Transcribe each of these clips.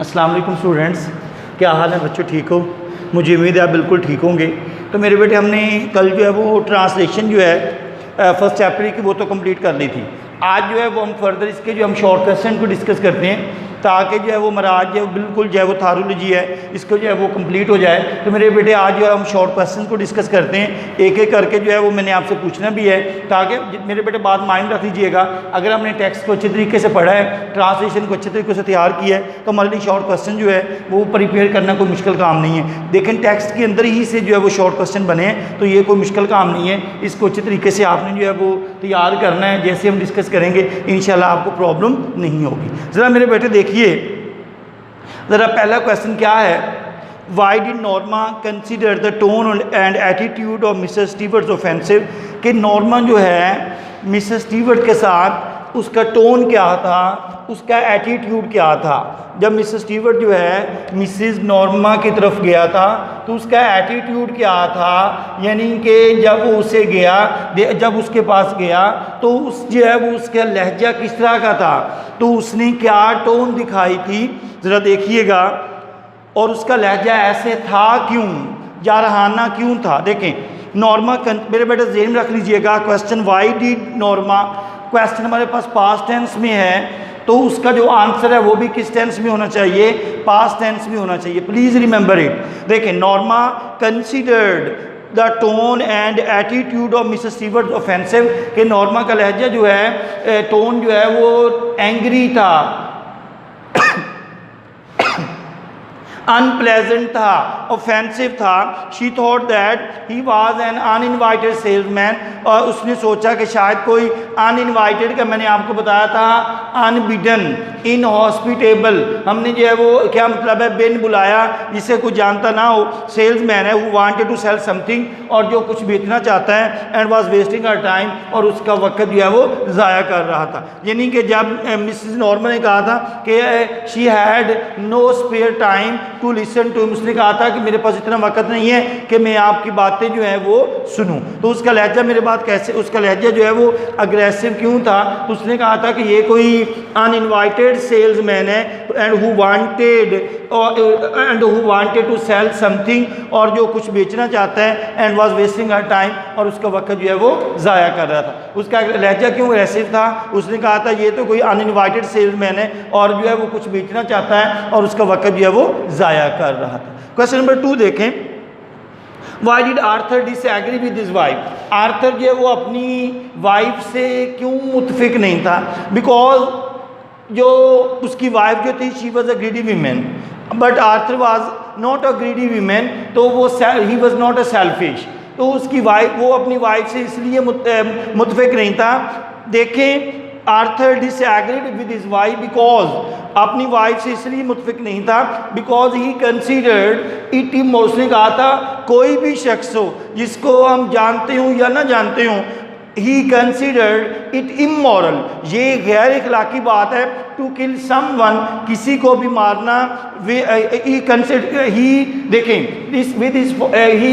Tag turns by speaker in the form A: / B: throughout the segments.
A: अस्सलाम वालेकुम स्टूडेंट्स, क्या हाल है बच्चों? ठीक हो? मुझे उम्मीद है आप बिल्कुल ठीक होंगे। तो मेरे बेटे हमने कल जो है वो ट्रांसलेशन जो है फर्स्ट चैप्टर की वो तो कंप्लीट कर ली थी। आज जो है वो हम फर्दर इसके जो हम शॉर्ट क्वेश्चन को डिस्कस करते हैं ताकि जो है वो मराज जो है बिल्कुल जो है वो थारोलॉजी है इसको जो है वो कंप्लीट हो जाए। तो मेरे बेटे आज जो है हम शॉर्ट क्वेश्चन को डिस्कस करते हैं, एक एक करके जो है वो मैंने आपसे पूछना भी है ताकि मेरे बेटे बात माइंड रख लीजिएगा। अगर हमने टेक्स्ट को अच्छे तरीके से पढ़ा है, ट्रांसलेशन को अच्छे तरीके से तैयार किया है तो हमारे लिए शॉर्ट क्वेश्चन जो है वो प्रिपेयर करना कोई मुश्किल काम नहीं है। लेकिन टेक्स्ट के अंदर ही से जो है वो शॉर्ट क्वेश्चन बने हैं तो ये कोई मुश्किल काम नहीं है। इसको अच्छे तरीके से आपने जो है वो तैयार करना है, जैसे हम डिस्कस करेंगे इंशाल्लाह आपको प्रॉब्लम नहीं होगी। ज़रा मेरे बेटे देखिए, ज़रा पहला क्वेश्चन क्या है, Y did Norma consider the tone and attitude of Mrs Stewart offensive. कि नॉर्मा जो है मिसेस स्टीवर्ट के साथ उसका टोन क्या था, उसका एटीट्यूड क्या था। जब मिसेस स्टीवर्ट जो है मिसेस नॉर्मा की तरफ गया था तो उसका एटीट्यूड क्या था, यानी कि जब वो उसे गया, जब उसके पास गया तो उस जो है वो उसका लहजा किस तरह का था, तो उसने क्या टोन दिखाई थी, ज़रा देखिएगा। और उसका लहजा ऐसे था क्यों, जारहाना क्यों था। देखें नॉर्मा, मेरे बेटे ज़हन रख लीजिएगा, question Y did Norma, question हमारे पास पास्ट टेंस में है तो उसका जो आंसर है वो भी किस टेंस में होना चाहिए, पास्ट टेंस में होना चाहिए। Please remember it. देखें Norma considered the tone and attitude of Mrs Stewart offensive. कि नॉर्मा का लहजा जो है, टोन जो है वो एंग्री था, अनप्लेजेंट था, ऑफेंसिव था। She thought that he was an uninvited salesman. और उसने सोचा कि शायद कोई अनइनवाइटेड का, मैंने आपको बताया था अनबिडन, इनहॉस्पिटेबल, हमने जो है वो क्या मतलब है, बिन बुलाया, जिसे कोई जानता ना हो, सेल्समैन है, who wanted to sell something, और जो कुछ बेचना चाहता है, and was wasting her time, और उसका वक्त जो है वो ज़ाया कर रहा था। यानी कि जब मिसेस नॉर्मा ने कहा था कि she had no spare time to listen to, उसने कहा था कि मेरे पास इतना वक्त नहीं है कि मैं आपकी बातें जो है वो सुनूं। तो उसका लहजा, मेरे बात कैसे, उसका लहजा जो है वो अग्रेसिव क्यों था, तो उसने कहा था कि ये कोई अनइनवाइटेड सेल्समैन है and who wanted to sell something, और जो कुछ बेचना चाहता है, and was wasting her time, और उसका वक्त जो है वो ज़ाया कर रहा था। उसका लहजा क्यों अग्रेसिव था, उसने कहा था ये तो कोई अनइनवाइटेड सेल्समैन है और जो है वो कुछ बेचना चाहता है और उसका वक्त जो है वो ज़ाया कर रहा था। क्वेश्चन नंबर 2 देखें, why did Arthur disagree with his wife. Arthur जो है वो अपनी वाइफ से क्यों मुतफिक नहीं था, बिकॉज जो उसकी वाइफ जो थी she was a greedy women, but Arthur was not a greedy women, तो वो he was not a selfish. तो उसकी वाइफ, वो अपनी वाइफ से इसलिए मुतफिक नहीं था। देखें Arthur disagreed with his wife because, अपनी वाइफ से इसलिए मुतफिक नहीं था बिकॉज ही कंसीडर्ड इट, उसने कहा था कोई भी शख्स हो जिसको हम जानते हों या ना जानते हों, ही कंसीडर्ड इट इमोरल, ये गैर इखलाकी बात है, टू किल समवन, किसी को भी मारना। He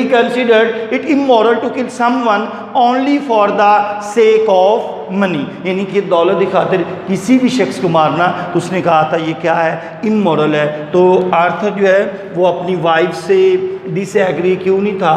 A: considered it immoral to kill someone only for the sake of money, यानी कि दौलत की खातिर किसी भी शख्स को मारना, तो उसने कहा था ये क्या है, इमोरल है। तो आर्थर जो है वो अपनी वाइफ से डिसएग्री क्यों नहीं था,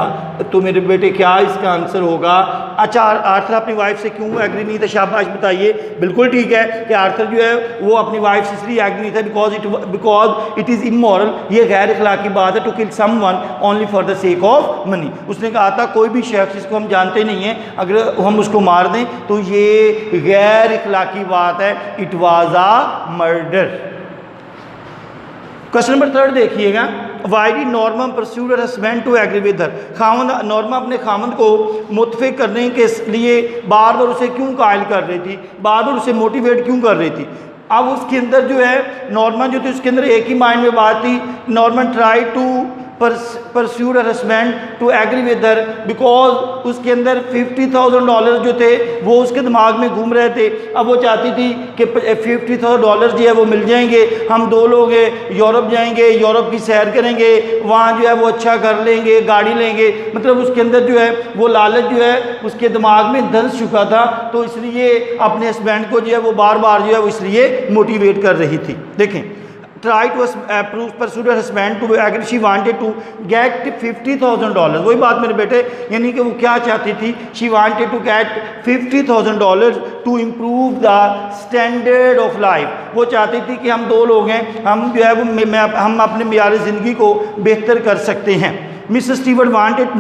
A: तो मेरे बेटे क्या इसका आंसर होगा। अच्छा आर्थर अपनी वाइफ से क्यों एग्री नहीं था, शाबाश बताइए। बिल्कुल ठीक है कि आर्थर जो है वो अपनी वाइफ से इसलिए एग्री नहीं था बिकॉज इट इज़ इमोरल, ये गैर इखलाकी बात है, to kill someone only for the sake of money. उसने कहा था कोई भी शख्स जिसको हम जानते नहीं हैं अगर हम उसको मार दें तो ये गैर इखलाकी बात है, it was a murder. Question number 3 देखिएगा, why did Norma persuade her husband to agree with her. खामद, नॉर्मा अपने खामद को मुतफिक करने के लिए बार बार उसे क्यों कायल कर रही थी, बार बार उसे मोटिवेट क्यों कर रही थी। अब उसके अंदर जो है नॉर्मा जो थी उसके अंदर एक ही माइंड में बात थी, Norma try to persuade her husband to agree with her because उसके अंदर $50,000 जो थे वो उसके दिमाग में घूम रहे थे। अब वो चाहती थी कि $50,000 जो है वो मिल जाएंगे, हम 2 लोग यूरोप जाएंगे, यूरोप की सैर करेंगे, वहाँ जो है वो अच्छा घर लेंगे, गाड़ी लेंगे, मतलब उसके अंदर जो है वो लालच जो है उसके दिमाग में धंस चुका था। तो इसलिए अपने हस्बैंड को जो है वो बार बार जो है वो इसलिए मोटिवेट कर रही थी। देखें try to persuade her husband to अगर शी वांटेड टू गेट $50,000। वही बात मेरे बेटे, यानी कि वो क्या चाहती थी, she wanted to get $50,000 to improve the standard of life. वो चाहती थी कि हम दो लोग हैं, हम जो है वो हम अपने मियार ज़िंदगी को बेहतर कर सकते हैं। Mrs. Stewart wanted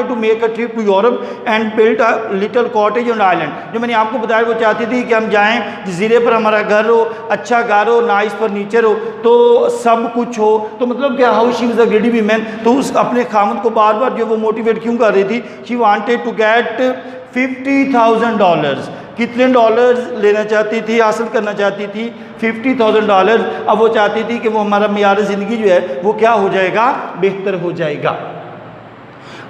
A: to make a trip to Europe and build a little cottage on island। जो मैंने आपको बताया, वो चाहती थी कि हम जाएं जजीरे पर, हमारा घर हो, अच्छा घर हो, नाइस फर्नीचर हो, तो सब कुछ हो। तो मतलब क्या, how she was a greedy women. तो उस अपने खामद को बार बार जो वो मोटिवेट क्यों कर रही थी, शी वांटेड टू गेट $50,000। कितने डॉलर्स लेना चाहती थी, हासिल करना चाहती थी, $50,000। अब वो चाहती थी कि वो हमारा मियार ज़िंदगी जो है वो क्या हो जाएगा, बेहतर हो जाएगा।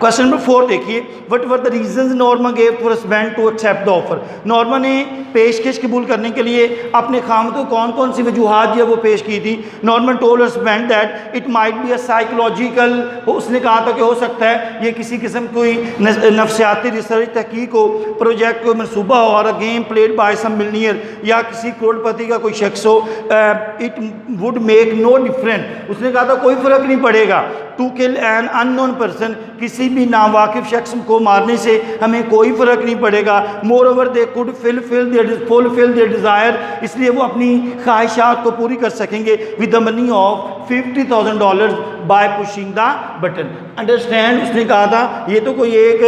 A: क्वेश्चन नंबर 4 देखिए, what were the reasons Norma gave for husband to accept the offer. Norma ने पेशकश कबूल करने के लिए अपने खामद को कौन कौन सी वजूहात जो वो पेश की थी। Norma told husband that it might be a psychological, उसने कहा था कि हो सकता है ये किसी किस्म कोई नफ्सियाती रिसर्च तहकीक हो, प्रोजेक्ट को मनसूबा हो, और a game played by some millionaire, या किसी करोड़पति का कोई शख्स हो। It would make no difference, उसने कहा था कोई फ़र्क नहीं पड़ेगा, to kill an unknown person, किसी भी नावाकिफ शख्स को मारने से हमें कोई फ़र्क नहीं पड़ेगा। More over they could fulfil there desire, इसलिए वो अपनी ख्वाहिशात को पूरी कर सकेंगे with the money of $50,000 bye pushing the button. Understand, उसने कहा था ये तो कोई एक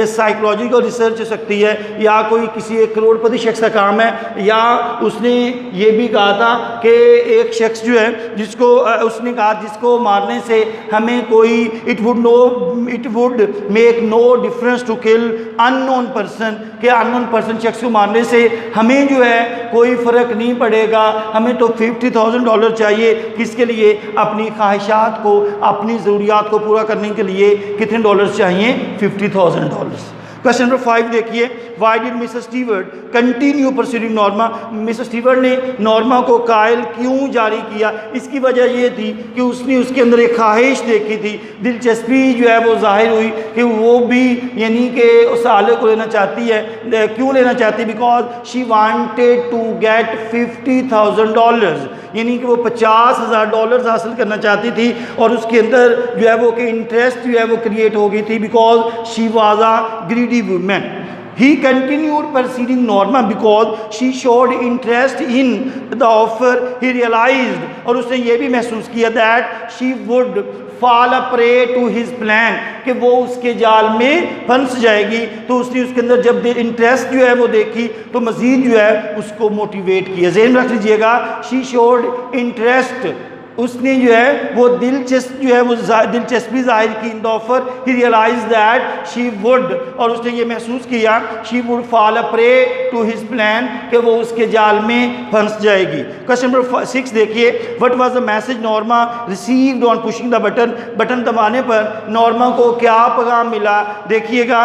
A: साइकोलॉजिकल रिसर्च हो सकती है, या कोई किसी एक करोड़पति शख्स का काम है, या उसने ये भी कहा था कि एक शख्स जो है जिसको उसने कहा जिसको मारने से हमें कोई it would make no difference to kill unknown person, कि अननोन पर्सन शख्स को मारने से हमें जो है कोई फ़र्क नहीं पड़ेगा, हमें तो $50,000 चाहिए। किसके लिए, अपनी ख्वाहिशात को, अपनी ज़रूरियात को पूरा करने के लिए कितने डॉलर्स चाहिए, $50,000। क्वेश्चन नंबर 5 देखिए, why did Mrs Stewart continue pursuing Norma. Mrs Stewart ने नॉर्मा को कायल क्यों जारी किया। इसकी वजह ये थी कि उसने उसके अंदर एक ख्वाहिश देखी थी, दिलचस्पी जो है वो जाहिर हुई कि वो भी यानी कि उस आले को लेना चाहती है। क्यों लेना चाहती, because she wanted to get $50,000, यानी कि वो $50,000 हासिल करना चाहती थी, और उसके अंदर जो है वो कि इंटरेस्ट जो है वो क्रिएट हो गई थी, because she was a greedy woman. He continued pursuing Norma because she showed interest in the offer. He realized, और उसने ये भी महसूस किया that she would fall a prey to his plan, कि वो उसके जाल में फंस जाएगी। तो उसने उसके अंदर जब इंटरेस्ट जो है वो देखी तो मज़ीद जो है उसको मोटिवेट किया। ज़हन रख लीजिएगा, she showed interest, उसने जो है वो दिलचस्पी जाहिर की in the offer. He realise that she would, और उसने ये महसूस किया she would fall a prey to his plan, कि वो उसके जाल में फंस जाएगी। क्वेश्चन नंबर 6 देखिए, what was the message Norma received on pushing the button. Button दबाने पर नॉर्मा को क्या पैगाम मिला, देखिएगा।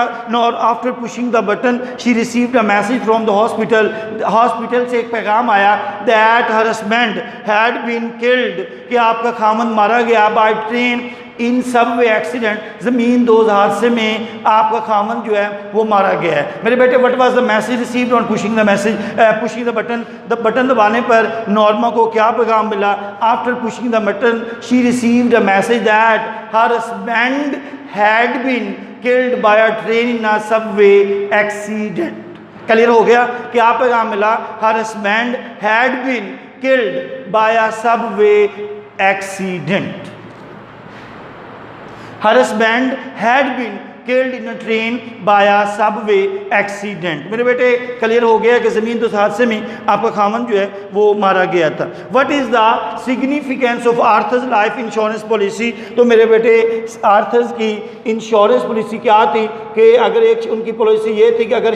A: After pushing the button she received a message from the hospital. Hospital से एक पैगाम आया that her husband had been killed, कि आपका खामन मारा गया by train in subway accident, ज़मीन दोज़ हादसे में आपका खामन जो है वो मारा गया है। मेरे बेटे, what was the message received on pushing the button दबाने पर नॉर्मा को क्या पैगाम मिला। After pushing the button she received a message that her husband had been killed by a train in a subway accident. Clear हो गया, क्या पैगाम मिला, her husband had been killed by a subway accident. Her husband had been killed in a train by a subway accident। मेरे बेटे, clear हो गया कि ज़मीन तो हादसे में आपका खामन जो है वो मारा गया था। What is the significance of Arthur's life insurance policy. तो मेरे बेटे, आर्थर्स की इंश्योरेंस पॉलिसी क्या थी, कि अगर एक उनकी पॉलिसी ये थी कि अगर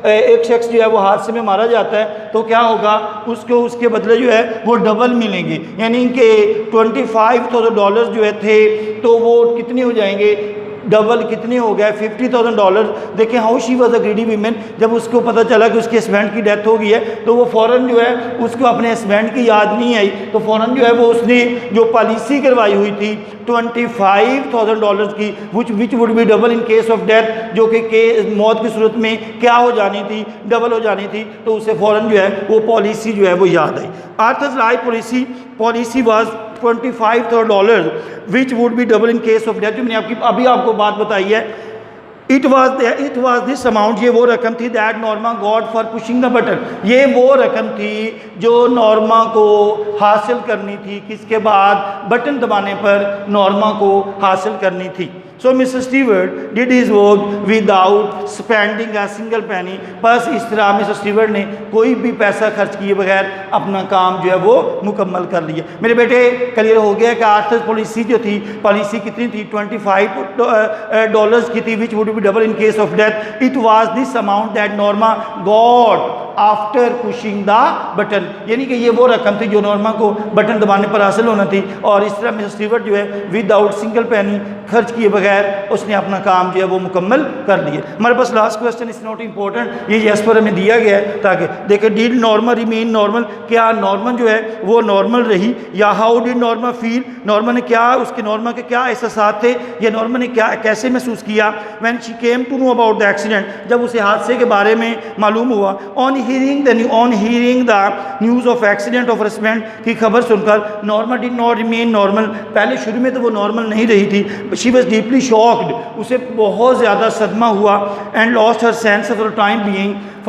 A: एक शख्स जो है वो हादसे में मारा जाता है तो क्या होगा, उसको उसके बदले जो है वो डबल मिलेंगे, यानी कि $25,000 जो है थे तो वो कितने हो जाएंगे, डबल कितने हो गए, $50,000। देखें how she was a greedy women. जब उसको पता चला कि उसके हस्बैंड की डेथ हो गई है तो वो फ़ौरन जो है उसको अपने हस्बैंड की याद नहीं आई, तो फ़ौरन जो है वो उसने जो पॉलिसी करवाई हुई थी $25,000 की, विच would be double in case of death, जो कि मौत की सूरत में क्या हो जानी थी, डबल हो जानी थी, तो उसे फ़ौरन जो है वो पॉलिसी जो है वो याद आई। Arthur's life policy was $25,000 which would be double in case of death. जो मैंने अभी आपको बात बताई है, इट वाज दिस अमाउंट, ये वो रकम थी that Norma God for pushing the button. ये वो रकम थी जो नॉर्मा को हासिल करनी थी, किसके बाद, बटन दबाने पर नॉर्मा को हासिल करनी थी। So Mister Stewart did his work without spending a single penny. बस इस तरह मिस्टर स्टीवर्ट ने कोई भी पैसा खर्च किए बगैर अपना काम जो है वो मुकम्मल कर लिया। मेरे बेटे क्लियर हो गया कि आर्थर पॉलिसी जो थी, पॉलिसी कितनी थी, $25 की थी, which would be double in case of death. It was this amount that Norma God after pushing the button, यानी कि ये वो रकम थी जो नॉर्मा को बटन दबाने पर हासिल होना थी। और इस तरह मिस्टर स्टीवर्ट जो है विदाउट सिंगल पेनी, खर्च किए बगैर उसने अपना काम जो है वो मुकम्मल कर लिए। हमारे पास last question is not important, ये यस पर हमें दिया गया है ताकि देखें, डिड नॉर्मा रिमेन नॉर्मल, क्या नॉर्मा जो है वो नॉर्मल रही, या how did Norma feel, Norma ने क्या, उसके नॉर्मा के क्या एहसास थे, या नॉर्मा ने क्या कैसे महसूस किया। When she came to know about the accident, जब उसे हादसे के बारे में मालूम हुआ, on hearing the news of accident of husband की खबर सुनकर, Norma did not remain normal, पहले शुरू में तो वो नॉर्मल नहीं रही थी। शी वॉज डीपली शॉक्ड, उसे बहुत ज़्यादा सदमा हुआ, and lost her sense for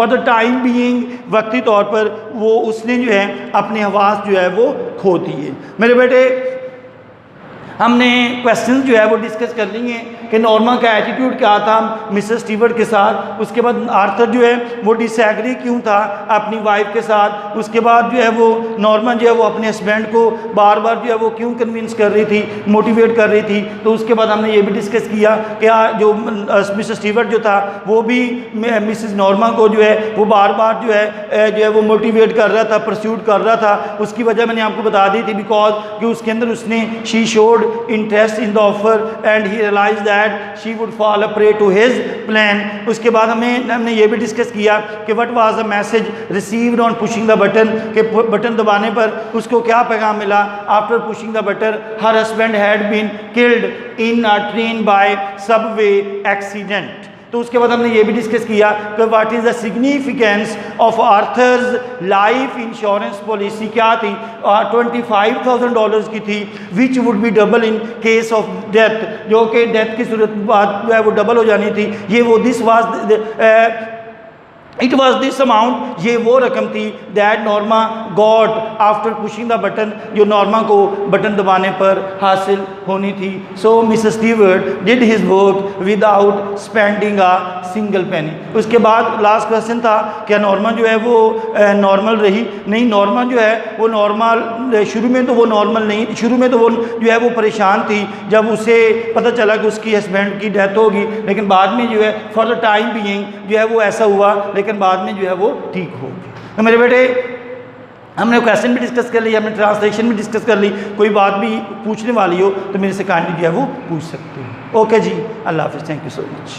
A: the time being, वक्ती तौर पर वो उसने जो है अपने हवास जो है वो खो दिए। मेरे बेटे हमने क्वेश्चन जो है वो डिस्कस कर लिए कि नॉर्मा का एटीट्यूड क्या था मिसेस स्टीवर्ट के साथ, उसके बाद आर्थर जो है वो डिसएग्री क्यों था अपनी वाइफ के साथ, उसके बाद जो है वो नॉर्मा जो है वो अपने हस्बैंड को बार बार जो है वो क्यों कन्विंस कर रही थी, मोटिवेट कर रही थी। तो उसके बाद हमने ये भी डिस्कस किया कि जो मिसेस स्टीवर्ट जो था वो भी मिसेस नॉर्मा को जो है वो बार बार जो है वो मोटिवेट कर रहा था, परस्यूट कर रहा था। उसकी वजह मैंने आपको बता दी थी, बिकॉज कि उसके अंदर उसने she showed interest in the offer and he realise that she would fall a prey to his plan. उसके बाद हमने ये भी डिस्कस किया कि what was the message received on pushing the button, कि बटन दबाने पर उसको क्या पैगाम मिला। After pushing the button her husband had been killed in a train by subway accident. तो उसके बाद हमने ये भी डिस्कस किया कि what is the significance of Arthur's life insurance policy, क्या थी, $25,000 की थी, which would be double in case of death, जो कि डेथ की सूरत बाद जो है वो डबल हो जानी थी। ये वो this was it was this amount, ये वो रकम थी that Norma got after pushing the button, जो नॉर्मा को बटन दबाने पर हासिल होनी थी। So Mrs Stewart did his work without spending a single penny. उसके बाद लास्ट क्वेश्चन था क्या नॉर्मा जो है वो नॉर्मल रही? नहीं, नॉर्मा जो है वो नॉर्मल शुरू में तो वो नॉर्मल नहीं, शुरू में तो वो जो है वो परेशान थी जब उसे पता चला कि उसकी हस्बैंड की डेथ होगी, लेकिन बाद में जो है फॉर द टाइम बीइंग जो है वो ऐसा हुआ, लेकिन बाद में जो है वो ठीक हो गई। तो मेरे बेटे हमने क्वेश्चन भी डिस्कस कर लिया, हमने ट्रांसलेशन भी डिस्कस कर ली। कोई बात भी पूछने वाली हो तो मेरे से काइंडली जो है वो पूछ सकते हो। ओके जी, अल्लाह हाफिज़, थैंक यू सो मच।